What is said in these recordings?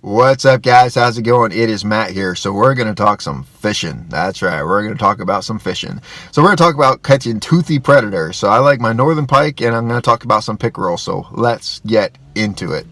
What's up, guys? How's it going? It is Matt here. So we're going to talk some fishing. That's right. We're going to talk about some fishing. So we're going to talk about catching toothy predators. So I like my northern pike, and I'm going to talk about some pickerel. So let's get into it.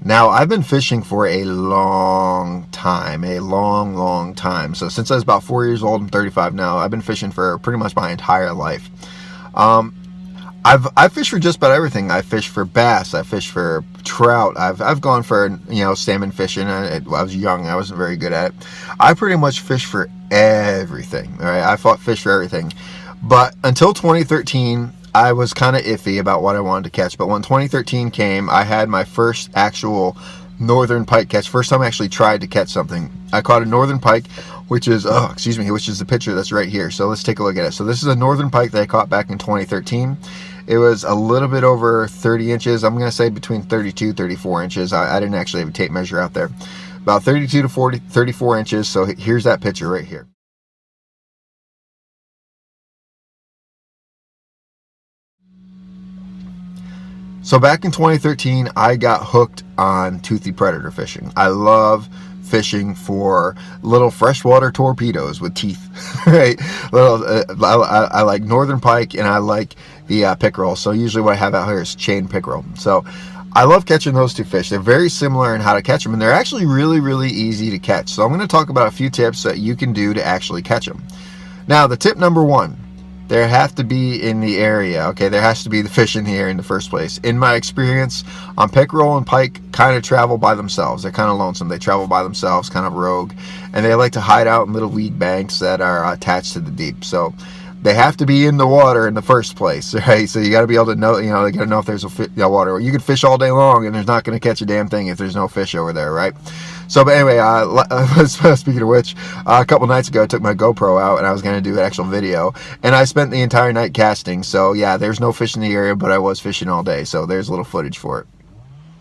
Now, I've been fishing for a long time, a long time. So since I was about 4 years old, I'm 35 now. I've been fishing for pretty much my entire life. Um, I've fished for just about everything. I fish for bass. I fish for trout. I've gone for salmon fishing. I was young. I wasn't very good at it. I pretty much fish for everything. All right, I fought fish for everything, but until 2013. I was kind of iffy about what I wanted to catch, but when 2013 came, I had my first actual northern pike catch. First time I actually tried to catch something. I caught a northern pike, which is the picture that's right here. So let's take a look at it. So this is a northern pike that I caught back in 2013. It was a little bit over 30 inches. I'm going to say between 32, 34 inches. I didn't actually have a tape measure out there. About 32 to 34 inches. So here's that picture right here. So back in 2013, I got hooked on toothy predator fishing. I love fishing for little freshwater torpedoes with teeth, right? I like northern pike, and I like the pickerel. So usually what I have out here is chain pickerel. So I love catching those two fish. They're very similar in how to catch them, and they're actually really easy to catch. So I'm going to talk about a few tips that you can do to actually catch them. Now, the tip number one. There have to be in the area. Okay, there has to be the fish in here in the first place. In my experience, pickerel and pike kind of travel by themselves. They're kind of lonesome. They travel by themselves, kind of rogue, and they like to hide out in little weed banks that are attached to the deep. So they have to be in the water in the first place, right? So you got to be able to know, you got to know if there's water. You could fish all day long, and there's not going to catch a damn thing if there's no fish over there, right? So, but anyway, speaking of which, a couple nights ago, I took my GoPro out, and I was going to do an actual video, and I spent the entire night casting. So, yeah, there's no fish in the area, but I was fishing all day, so there's a little footage for it.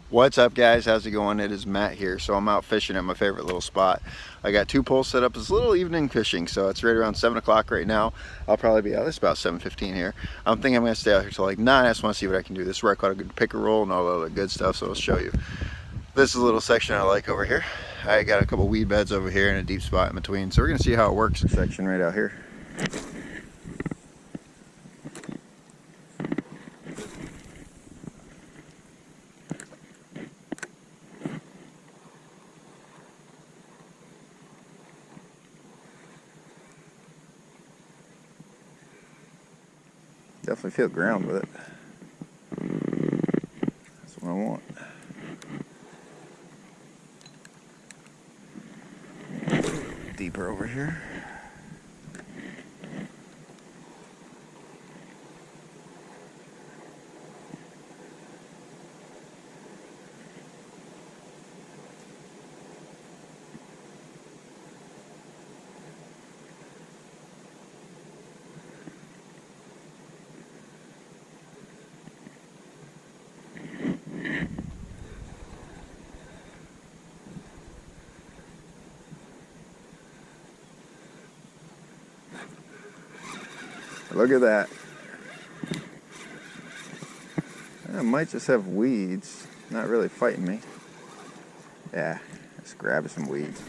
What's up, guys? How's it going? It is Matt here. So I'm out fishing at my favorite little spot. I got two poles set up. It's a little evening fishing, so it's right around 7 o'clock right now. I'll probably be out. It's about 7:15 here. I'm thinking I'm going to stay out here till like 9. I just want to see what I can do. This is where I caught a good pickerel and all the other good stuff, so I'll show you. This is a little section I like over here. I got a couple weed beds over here and a deep spot in between, so we're going to see how it works. This section right out here. Definitely feel ground with it. That's what I want. Deeper over here. Look at that. I might just have weeds. Not really fighting me. Yeah, let's grab some weeds.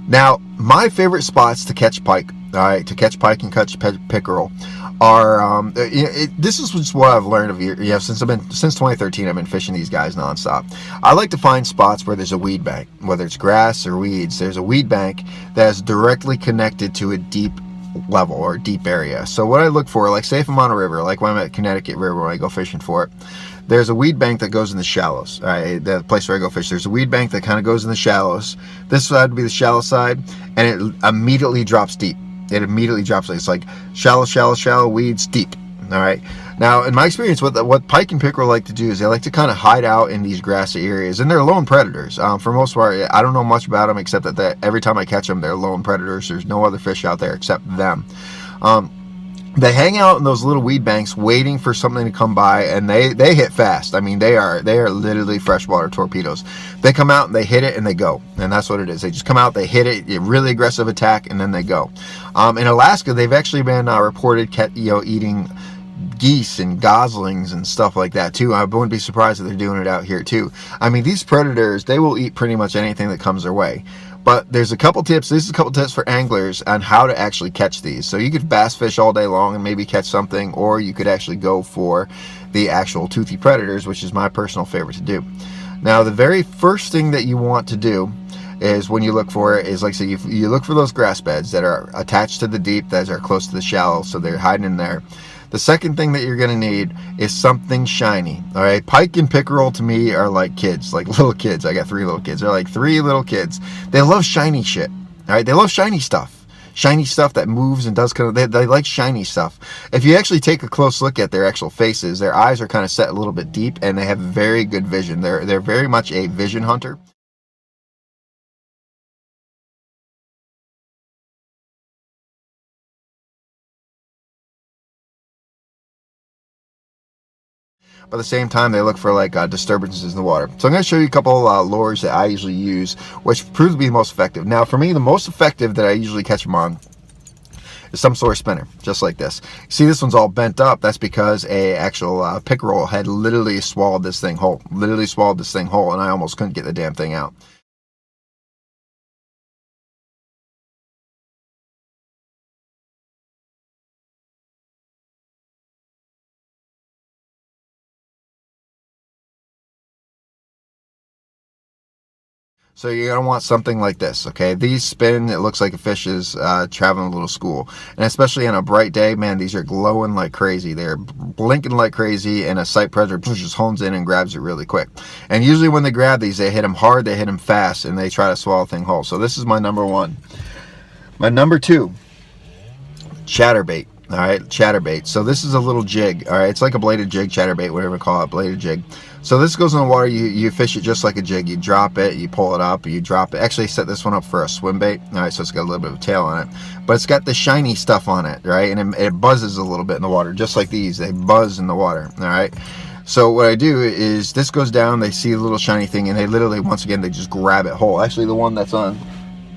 Now, my favorite spots to catch pike, all right, to catch pike and catch pickerel, are this is just what I've learned of since 2013. I've been fishing these guys nonstop. I like to find spots where there's a weed bank, whether it's grass or weeds. There's a weed bank that is directly connected to a deep level or deep area. So what I look for, like say if I'm on a river, like when I'm at Connecticut River when I go fishing for it, there's a weed bank that goes in the shallows. The place where I go fish, there's a weed bank that kind of goes in the shallows. This side would be the shallow side, and it immediately drops deep. it immediately drops. It's like shallow, shallow, shallow, weeds, deep. All right. Now, in my experience, what pike and pickerel like to do is they like to kind of hide out in these grassy areas, and they're lone predators. For most part, I don't know much about them except that every time I catch them, they're lone predators. There's no other fish out there except them. They hang out in those little weed banks waiting for something to come by, and they hit fast. I mean, they are literally freshwater torpedoes. They come out and they hit it and they go, and that's what it is. They just come out, they hit it, a really aggressive attack, and then they go. In Alaska, they've actually been reported eating geese and goslings and stuff like that too. I wouldn't be surprised if they're doing it out here too. I mean, these predators, they will eat pretty much anything that comes their way. But there's a couple tips. This is a couple tips for anglers on how to actually catch these. So you could bass fish all day long and maybe catch something, or you could actually go for the actual toothy predators, which is my personal favorite to do. Now, the very first thing that you want to do is, when you look for it, is like, so you look for those grass beds that are attached to the deep, that are close to the shallow, so they're hiding in there. The second thing that you're going to need is something shiny. All right, pike and pickerel to me are like kids, like little kids. I got 3 little kids. They're like 3 little kids. They love shiny shit. All right, they love shiny stuff. Shiny stuff that moves and does kind of, they like shiny stuff. If you actually take a close look at their actual faces, their eyes are kind of set a little bit deep, and they have very good vision. They're very much a vision hunter. But at the same time, they look for like disturbances in the water. So I'm going to show you a couple lures that I usually use, which prove to be the most effective. Now, for me, the most effective that I usually catch them on is some sort of spinner, just like this. See, this one's all bent up. That's because a actual pickerel had literally swallowed this thing whole. Literally swallowed this thing whole, and I almost couldn't get the damn thing out. So you're going to want something like this, okay? These spin, it looks like a fish is traveling a little school. And especially on a bright day, man, these are glowing like crazy. They're blinking like crazy, and a sight predator just hones in and grabs it really quick. And usually when they grab these, they hit them hard, they hit them fast, and they try to swallow the thing whole. So this is my number 1. My number 2, chatterbait. All right, chatterbait. So this is a little jig. All right, it's like a bladed jig, chatterbait, whatever you call it, bladed jig. So this goes in the water. You fish it just like a jig. You drop it, you pull it up, you drop it. Actually, set this one up for a swim bait. All right, so it's got a little bit of a tail on it, but it's got the shiny stuff on it, right? And it buzzes a little bit in the water, just like these. They buzz in the water. All right. So what I do is this goes down. They see a little shiny thing, and they literally, once again, they just grab it whole. Actually, the one that's on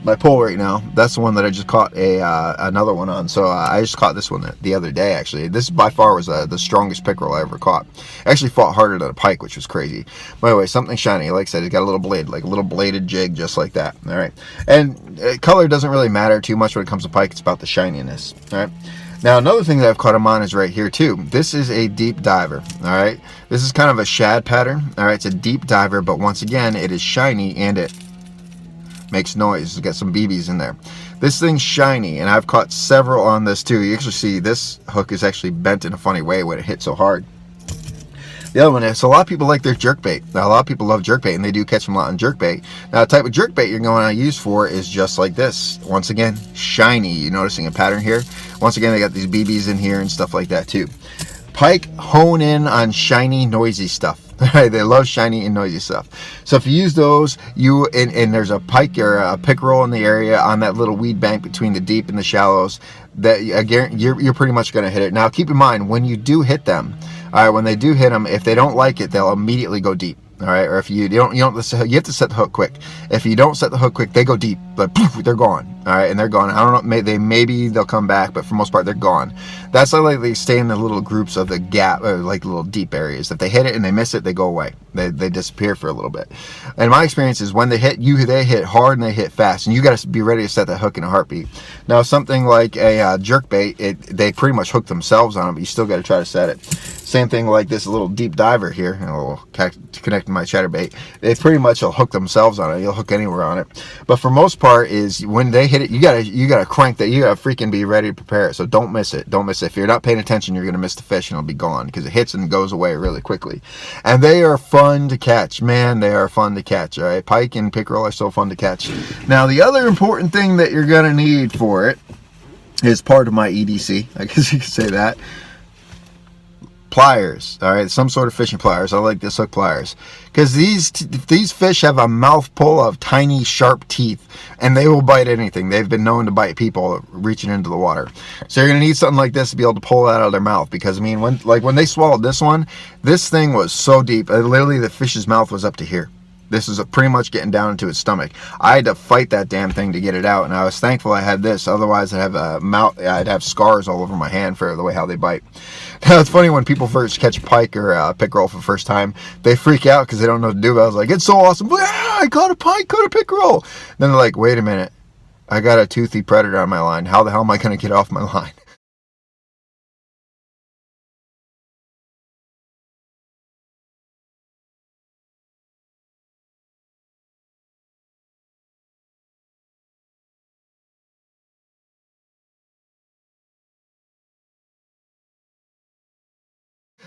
my pole right now, that's the one that I just caught another one on. So I just caught this one the other day. Actually, this by far was the strongest pickerel I ever caught. Actually fought harder than a pike, which was crazy. By the way, something shiny, like I said, it's got a little blade, like a little bladed jig, just like that. All right, and color doesn't really matter too much when it comes to pike. It's about the shininess. All right. Now, another thing that I've caught them on is right here too. This is a deep diver. All right, this is kind of a shad pattern. All right, it's a deep diver, but once again, it is shiny and it makes noise. It's got some BBs in there. This thing's shiny, and I've caught several on this too. You actually see this hook is actually bent in a funny way when it hit so hard. The other one is, so a lot of people like their jerkbait. Now, a lot of people love jerkbait, and they do catch them a lot on jerkbait. Now, the type of jerkbait you're going to use for is just like this. Once again, shiny. You're noticing a pattern here. Once again, they got these BBs in here and stuff like that too. Pike hone in on shiny, noisy stuff. They love shiny and noisy stuff. So if you use those, and there's a pike or a pickerel in the area on that little weed bank between the deep and the shallows, that again, you're pretty much going to hit it. Now, keep in mind, when you do hit them, all right, when they do hit them, if they don't like it, they'll immediately go deep. All right, or if you don't, you have to set the hook quick. If you don't set the hook quick, they go deep, but poof, they're gone. All right, and they're gone. I don't know, maybe they'll come back, but for the most part, they're gone. That's why they stay in the little groups of the gap, like little deep areas. If they hit it and they miss it, they go away. They disappear for a little bit. And my experience is when they hit you, they hit hard and they hit fast, and you got to be ready to set that hook in a heartbeat. Now, something like a jerkbait, they pretty much hook themselves on it, but you still got to try to set it. Same thing like this little deep diver here, and a little connect to my chatterbait. They pretty much will hook themselves on it. You'll hook anywhere on it. But for most part, is when they hit it, you gotta crank that. You gotta freaking be ready to prepare it. So don't miss it. Don't miss it. If you're not paying attention, you're gonna miss the fish and it'll be gone because it hits and goes away really quickly. And they are fun to catch, man. They are fun to catch. All right, pike and pickerel are so fun to catch. Now, the other important thing that you're gonna need for it is part of my EDC. I guess you could say that. Pliers, all right, some sort of fishing pliers. I like this hook pliers because these fish have a mouthful of tiny sharp teeth, and they will bite anything. They've been known to bite people reaching into the water. So you're gonna need something like this to be able to pull that out of their mouth, because I mean, when they swallowed this one, this thing was so deep, literally the fish's mouth was up to here. This is pretty much getting down into its stomach. I had to fight that damn thing to get it out, and I was thankful I had this. Otherwise, I'd have scars all over my hand for the way how they bite. Now, it's funny when people first catch pike or pickerel for the first time, they freak out because they don't know what to do. I was like, it's so awesome. Ah, I caught a pike, caught a pickerel. Then they're like, wait a minute. I got a toothy predator on my line. How the hell am I going to get off my line?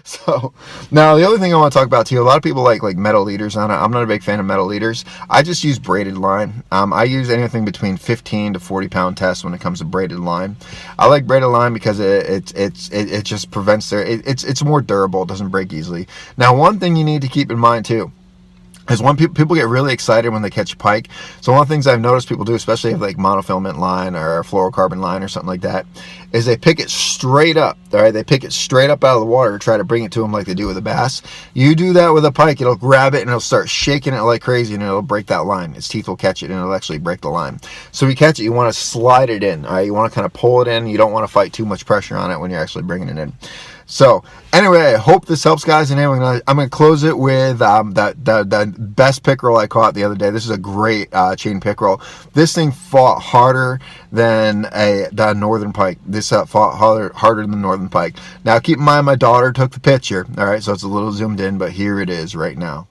So now the other thing I want to talk about too, a lot of people like metal leaders on it. I'm not a big fan of metal leaders. I just use braided line. I use anything between 15 to 40 pound tests when it comes to braided line. I like braided line because it just prevents it's more durable. It doesn't break easily. Now, one thing you need to keep in mind too is when people get really excited when they catch pike. So one of the things I've noticed people do, especially if like monofilament line or fluorocarbon line or something like that, is they pick it straight up. All right, they pick it straight up out of the water, try to bring it to them like they do with a bass. You do that with a pike, it'll grab it and it'll start shaking it like crazy, and it'll break that line. Its teeth will catch it and it'll actually break the line. So if you catch it, you want to slide it in. All right, you want to kind of pull it in. You don't want to fight too much pressure on it when you're actually bringing it in. So anyway, I hope this helps, guys. And anyway, I'm gonna close it with the best pickerel I caught the other day. This is a great chain pickerel. This thing fought harder than the northern pike. This fought harder than the northern pike. Now keep in mind, my daughter took the picture. All right, so it's a little zoomed in, but here it is right now.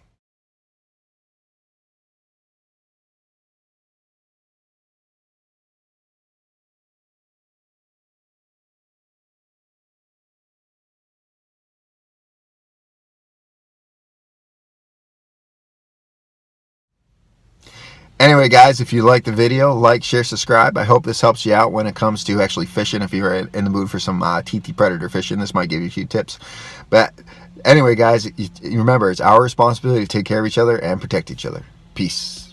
Anyway, guys, if you like the video, like, share, subscribe. I hope this helps you out when it comes to actually fishing. If you're in the mood for some TT predator fishing, this might give you a few tips. But anyway, guys, you remember, it's our responsibility to take care of each other and protect each other. Peace.